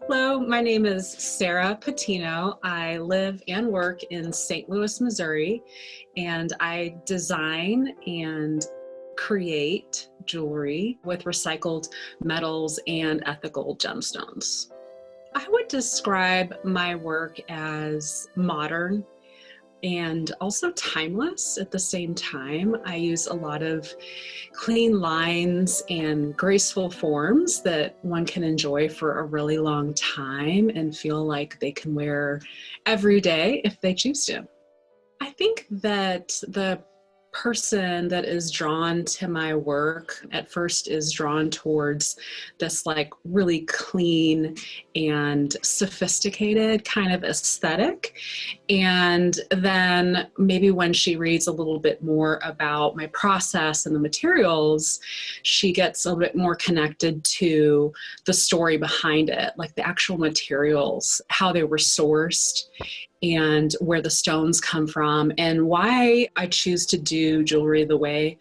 Hello, my name is Sara Patino. I live and work in St. Louis, Missouri, and I design and create jewelry with recycled metals and ethical gemstones. I would describe my work as modern and also timeless at the same time. I use a lot of clean lines and graceful forms that one can enjoy for a really long time and feel like they can wear every day if they choose to. I think that the person that is drawn to my work at first is drawn towards this like really clean and sophisticated kind of aesthetic. And then maybe when she reads a little bit more about my process and the materials, she gets a little bit more connected to the story behind it, like the actual materials, how they were sourced, and where the stones come from, and why I choose to do jewelry the way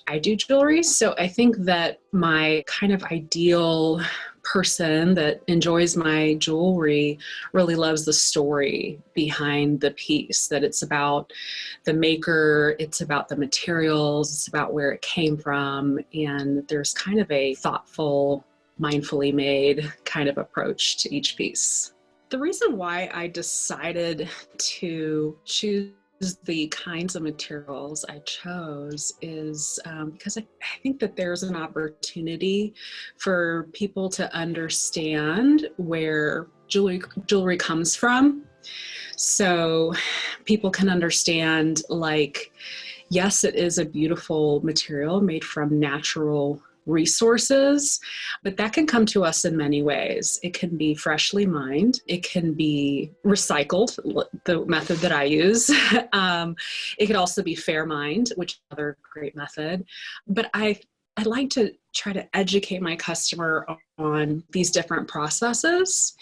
I do jewelry. So I think that my kind of ideal person that enjoys my jewelry really loves the story behind the piece, that it's about the maker, it's about the materials, it's about where it came from, and there's kind of a thoughtful, mindfully made kind of approach to each piece. The reason why I decided to choose the kinds of materials I chose is because I think that there's an opportunity for people to understand where jewelry comes from. So people can understand, like, yes, it is a beautiful material made from natural resources, but that can come to us in many ways. It can be freshly mined. It can be recycled, the method that I use. It could also be fair mined, which is another great method. But I like to try to educate my customer on these different processes,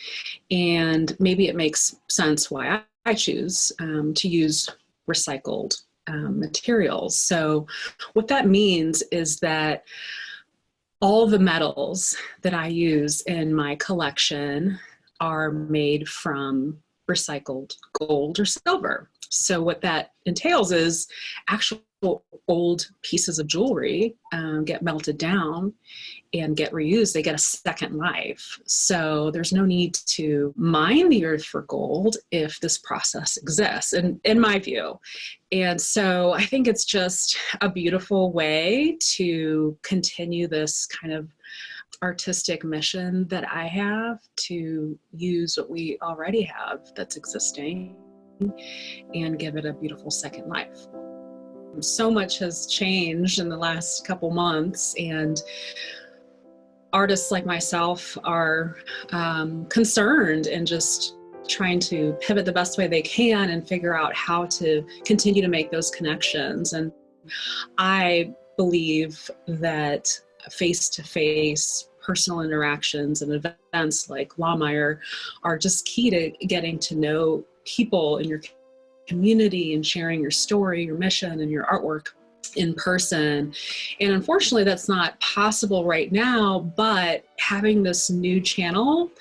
and maybe it makes sense why I choose to use recycled materials. So what that means is that all the metals that I use in my collection are made from recycled gold or silver. So what that entails is actual old pieces of jewelry get melted down and get reused. They get a second life. So there's no need to mine the earth for gold if this process exists, in my view. And so I think it's just a beautiful way to continue this kind of artistic mission that I have, to use what we already have that's existing and give it a beautiful second life. So much has changed in the last couple months, and artists like myself are concerned and just trying to pivot the best way they can and figure out how to continue to make those connections. And I believe that face-to-face personal interactions and events like Laumeier are just key to getting to know people in your community and sharing your story, your mission, and your artwork in person. And unfortunately, that's not possible right now, but having this new channel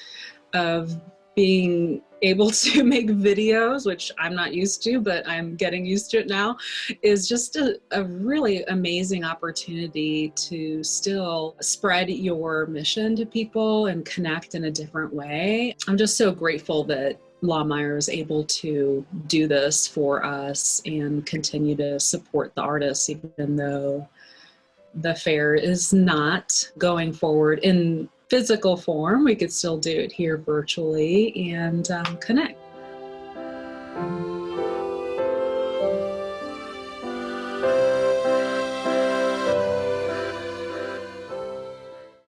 of being able to make videos, which I'm not used to, but I'm getting used to it now, is just a really amazing opportunity to still spread your mission to people and connect in a different way. I'm just so grateful that Laumeier is able to do this for us and continue to support the artists, even though the fair is not going forward in physical form. We could still do it here virtually and connect.